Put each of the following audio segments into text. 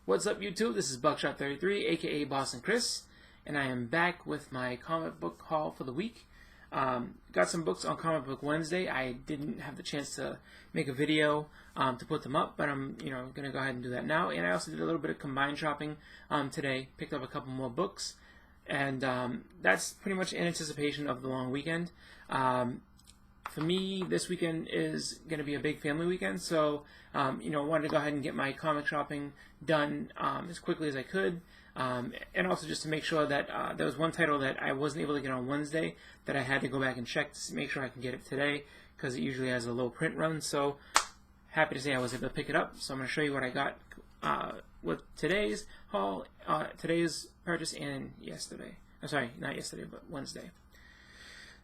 What's up, YouTube? This is Buckshot33, aka Boston Chris, and I am back with my comic book haul for the week. Got some books on Comic Book Wednesday. I didn't have the chance to make a video to put them up, but I'm gonna go ahead and do that now. And I also did a little bit of combined shopping today. Picked up a couple more books, and that's pretty much in anticipation of the long weekend. For me, this weekend is going to be a big family weekend, so wanted to go ahead and get my comic shopping done as quickly as I could, and also just to make sure that there was one title that I wasn't able to get on Wednesday that I had to go back and check to make sure I can get it today, because it usually has a low print run. So happy to say I was able to pick it up. So I'm going to show you what I got with today's haul, today's purchase, and yesterday. I'm sorry, not yesterday, but Wednesday.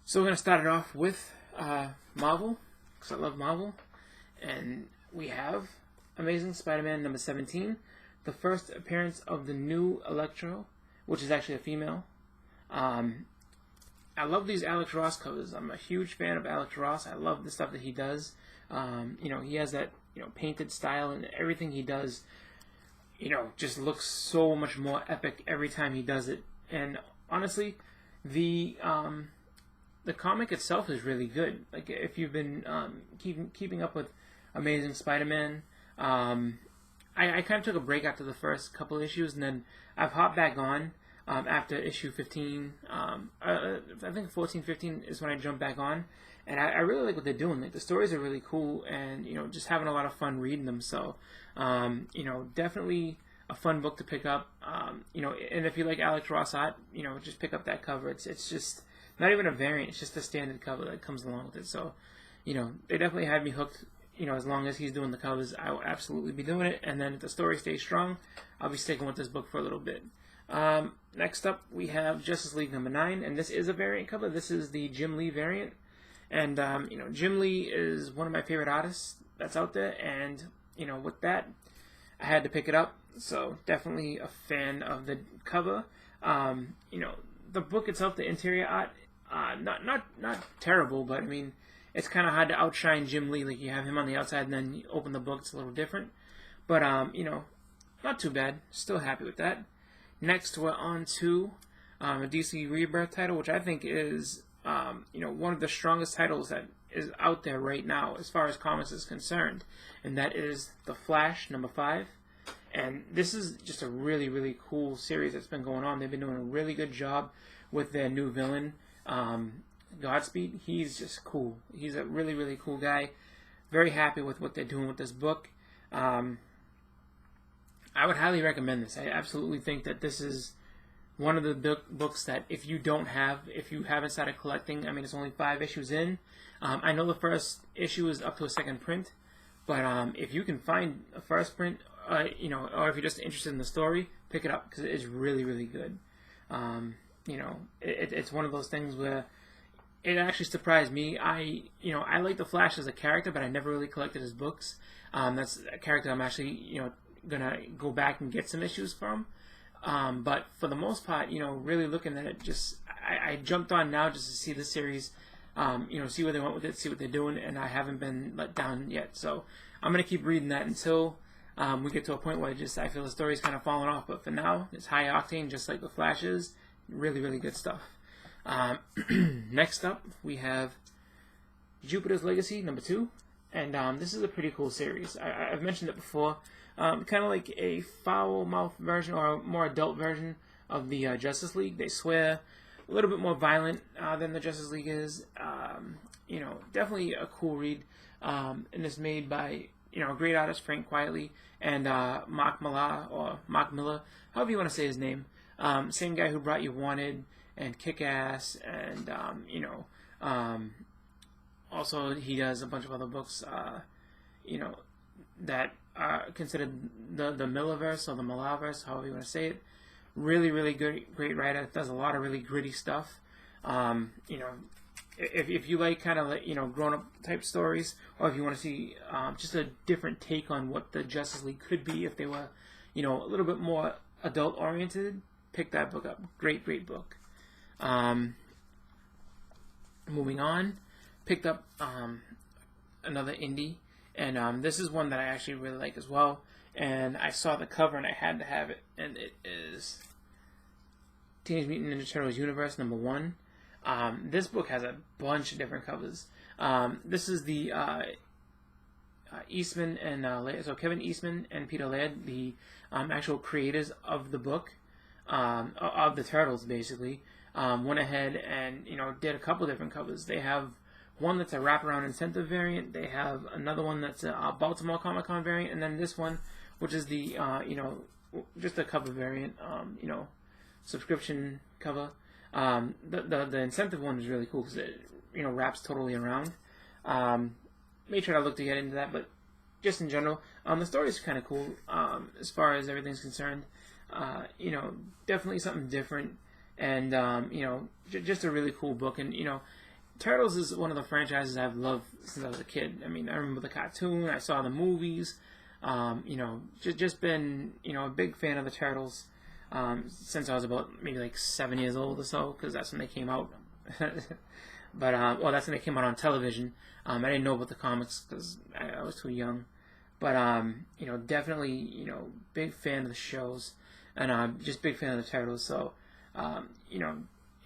So we're going to start it off with Marvel, because I love Marvel, and we have Amazing Spider-Man number 17, the first appearance of the new Electro, which is actually a female. I love these Alex Ross covers. I'm a huge fan of Alex Ross. I love the stuff that he does. He has that painted style, and everything he does just looks so much more epic every time he does it. And honestly, the comic itself is really good. Like, if you've been keeping up with Amazing Spider-Man, I kind of took a break after the first couple issues, and then I've hopped back on after issue 15. I think 14, 15 is when I jumped back on, and I really like what they're doing. Like, the stories are really cool, and just having a lot of fun reading them. So definitely a fun book to pick up. And if you like Alex Ross art, just pick up that cover. It's just not even a variant, it's just a standard cover that comes along with it. So, they definitely had me hooked. As long as he's doing the covers, I will absolutely be doing it. And then if the story stays strong, I'll be sticking with this book for a little bit. Next up, we have Justice League number 9, and this is a variant cover. This is the Jim Lee variant. And, Jim Lee is one of my favorite artists that's out there. And, with that, I had to pick it up. So, definitely a fan of the cover. The book itself, the interior art, not terrible, but I mean, it's kind of hard to outshine Jim Lee. Like, you have him on the outside, and then you open the book, it's a little different. But not too bad. Still happy with that. Next, we're on to a DC Rebirth title, which I think is one of the strongest titles that is out there right now as far as comics is concerned, and that is The Flash number 5. And this is just a really, really cool series that's been going on. They've been doing a really good job with their new villain, Godspeed. He's just cool. He's a really, really cool guy. Very happy with what they're doing with this book. I would highly recommend this. I absolutely think that this is one of the books that if you haven't started collecting, I mean, it's only 5 issues in. I know the first issue is up to a second print, but if you can find a first print, or if you're just interested in the story, pick it up, because it is really, really good. It's one of those things where it actually surprised me. I like the Flash as a character, but I never really collected his books. That's a character I'm actually, gonna go back and get some issues from. But for the most part, really looking at it, I jumped on now just to see the series, see where they went with it, see what they're doing, and I haven't been let down yet. So I'm gonna keep reading that until we get to a point where I feel the story's kind of falling off. But for now, it's high octane, just like the Flash is. Really, really good stuff. Next up, we have Jupiter's Legacy number 2, and this is a pretty cool series. I've mentioned it before. Kind of like a foul-mouthed version, or a more adult version of the Justice League. They swear, a little bit more violent than the Justice League is. Definitely a cool read, and it's made by a great artist, Frank Quietly, and Mark Miller, however you want to say his name. Same guy who brought you Wanted and Kick-Ass, and also he does a bunch of other books that are considered the Millerverse, or the Millerverse, however you want to say it. Really, really good, great writer. Does a lot of really gritty stuff. If you like kind of grown-up type stories, or if you want to see just a different take on what the Justice League could be if they were a little bit more adult-oriented, pick that book up. Great, great book. Moving on, picked up another indie, and this is one that I actually really like as well. and I saw the cover and I had to have it, and it is Teenage Mutant Ninja Turtles Universe #1. This book has a bunch of different covers. This is the Eastman and so Kevin Eastman and Peter Laird, the actual creators of the book, of the Turtles, basically, went ahead and did a couple different covers. They have one that's a wraparound incentive variant. They have another one that's a Baltimore Comic Con variant, and then this one, which is the just a cover variant, subscription cover. The incentive one is really cool because it wraps totally around. Made sure I look to get into that, but just in general, the story is kind of cool as far as everything's concerned. Definitely something different, and just a really cool book. And Turtles is one of the franchises I've loved since I was a kid. I mean, I remember the cartoon, I saw the movies. Just been a big fan of the Turtles since I was about maybe like 7 years old or so, because that's when they came out. But that's when they came out on television. I didn't know about the comics because I was too young. But definitely big fan of the shows, and just big fan of the Turtles. So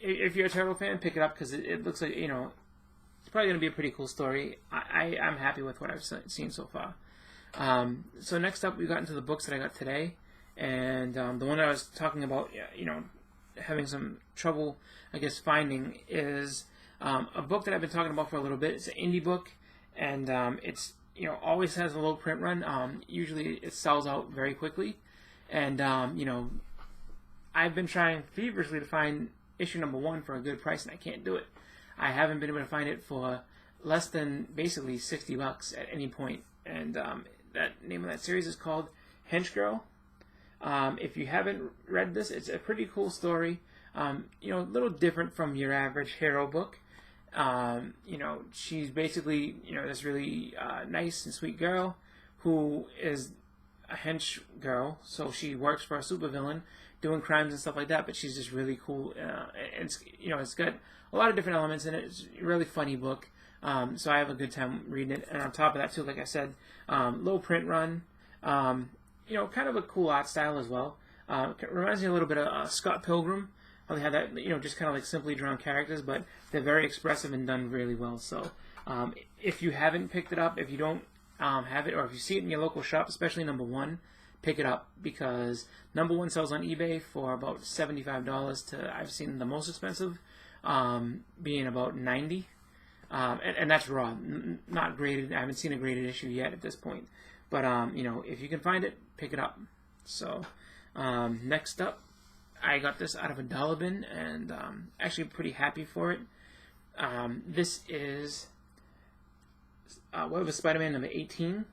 if you're a Turtle fan, pick it up because it looks like it's probably going to be a pretty cool story. I'm happy with what I've seen so far. So next up, we got into the books that I got today, and the one I was talking about, having some trouble, I guess, finding is a book that I've been talking about for a little bit. It's an indie book, and it's always has a low print run. Usually it sells out very quickly, and I've been trying feverishly to find issue #1 for a good price, and I can't do it. I haven't been able to find it for less than basically $60 at any point, and that name of that series is called Henchgrow. If you haven't read this, it's a pretty cool story. A little different from your average hero book. She's basically, this really nice and sweet girl who is a hench girl, so she works for a supervillain doing crimes and stuff like that, but she's just really cool. It's got a lot of different elements in it. It's a really funny book, so I have a good time reading it. And on top of that, too, like I said, low print run, kind of a cool art style as well. It reminds me a little bit of Scott Pilgrim. How they have that, just kind of like simply drawn characters, but they're very expressive and done really well. So, if you haven't picked it up, if you don't have it, or if you see it in your local shop, especially #1, pick it up, because #1 sells on eBay for about $75 to, I've seen the most expensive being about $90, and that's raw, not graded. I haven't seen a graded issue yet at this point, but if you can find it, pick it up. So next up, I got this out of a dollar bin, and actually pretty happy for it. This is Web of SpiderMan #18.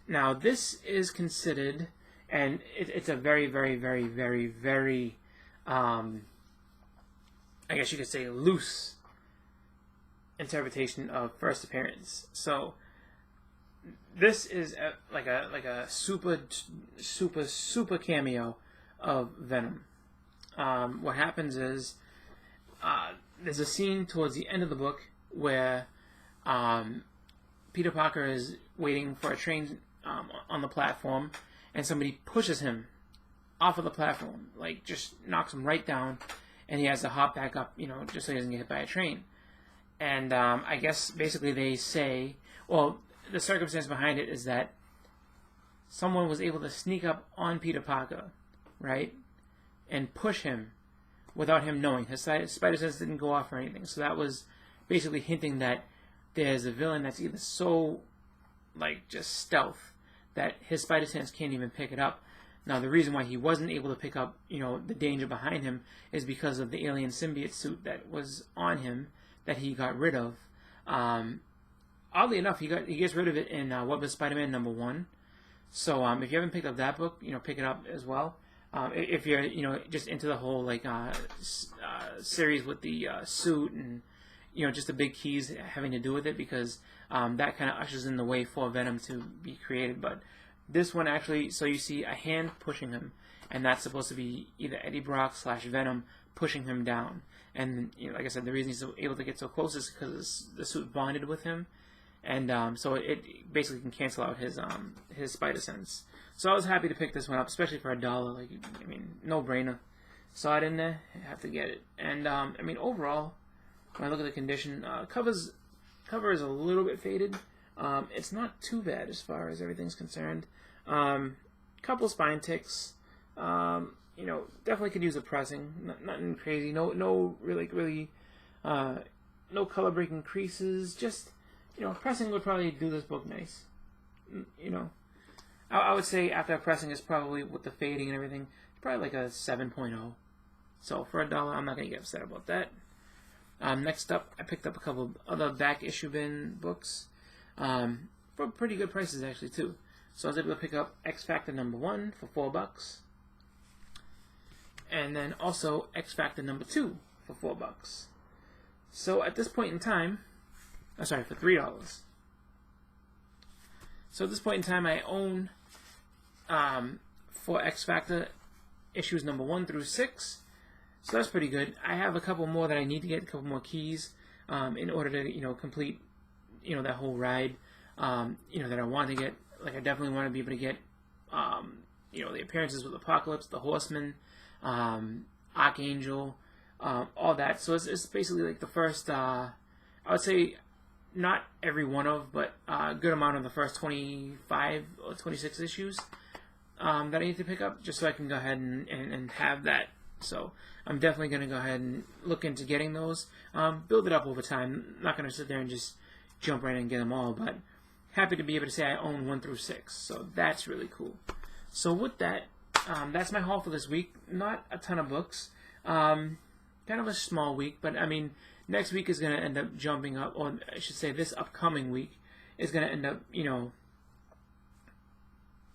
Now, this is considered, and it's a very, very, very, very, very, I guess you could say, loose interpretation of first appearance. So, this is like a super, super, super cameo of Venom. What happens is there's a scene towards the end of the book where Peter Parker is waiting for a train on the platform, and somebody pushes him off of the platform, like just knocks him right down, and he has to hop back up, just so he doesn't get hit by a train. And I guess basically they say, well, the circumstance behind it is that someone was able to sneak up on Peter Parker, right, and push him without him knowing. His spider sense didn't go off or anything. So that was basically hinting that there's a villain that's either so, like, just stealth that his spider sense can't even pick it up. Now, the reason why he wasn't able to pick up, the danger behind him is because of the alien symbiote suit that was on him that he got rid of. Oddly enough, he gets rid of it in Web of Spider-Man #1. So if you haven't picked up that book, pick it up as well. If you're, just into the whole series with the suit and, just the big keys having to do with it, because that kind of ushers in the way for Venom to be created. But this one actually, so you see a hand pushing him, and that's supposed to be either Eddie Brock / Venom pushing him down. And like I said, the reason he's able to get so close is because the suit bonded with him, and so it basically can cancel out his spider sense. So I was happy to pick this one up, especially for $1. Like, I mean, no brainer. Saw it in there, have to get it. And I mean, overall, when I look at the condition, cover is a little bit faded. It's not too bad as far as everything's concerned. Couple spine ticks. You know, definitely could use a pressing. Nothing crazy. No really no color breaking creases. Just, you know, pressing would probably do this book nice. You know, I would say after pressing is probably with the fading and everything, probably like a 7.0. So for $1, I'm not gonna get upset about that. Next up, I picked up a couple of other back issue bin books for pretty good prices actually too. So I was able to pick up X Factor #1 for $4, and then also X Factor #2 for $4. So at this point in time, for $3. So at this point in time, I own for X Factor issues #1 through 6. So that's pretty good. I have a couple more that I need to get, a couple more keys in order to, you know, complete, you know, that whole ride, you know, that I want to get. Like, I definitely want to be able to get, you know, the appearances with Apocalypse, the Horseman, Archangel, all that. So it's basically like the first, I would say, not every one of, but a good amount of the first 25 or 26 issues that I need to pick up, just so I can go ahead and have that. So I'm definitely going to go ahead and look into getting those. Build it up over time. I'm not going to sit there and just jump right in and get them all, but happy to be able to say I own 1 through 6. So that's really cool. So with that, that's my haul for this week. Not a ton of books. Kind of a small week, but I mean, next week is going to end up jumping up, or I should say this upcoming week is going to end up, you know,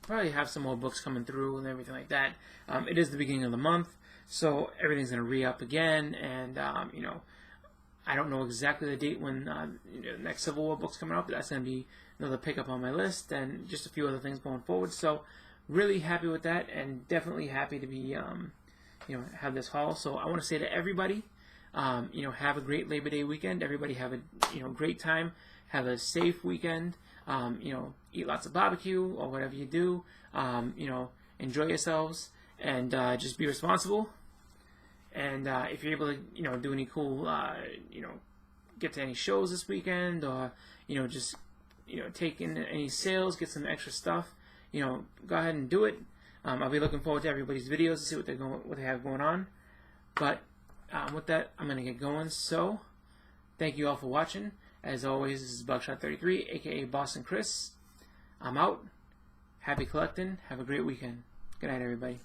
probably have some more books coming through and everything like that. It is the beginning of the month, so everything's going to re-up again, and you know, I don't know exactly the date when you know, the next Civil War book's coming up, but that's going to be another pickup on my list, and just a few other things going forward. So really happy with that, and definitely happy to be you know, have this haul. So I want to say to everybody, you know, have a great Labor Day weekend. Everybody have a, you know, great time. Have a safe weekend. You know, eat lots of barbecue or whatever you do. You know, enjoy yourselves, and just be responsible. And if you're able to, you know, do any cool, you know, get to any shows this weekend, or, you know, just, you know, take in any sales, get some extra stuff, you know, go ahead and do it. I'll be looking forward to everybody's videos to see what they have going on. But with that, I'm gonna get going. So thank you all for watching. As always, this is Buckshot33, aka Boston Chris. I'm out. Happy collecting. Have a great weekend. Good night, everybody.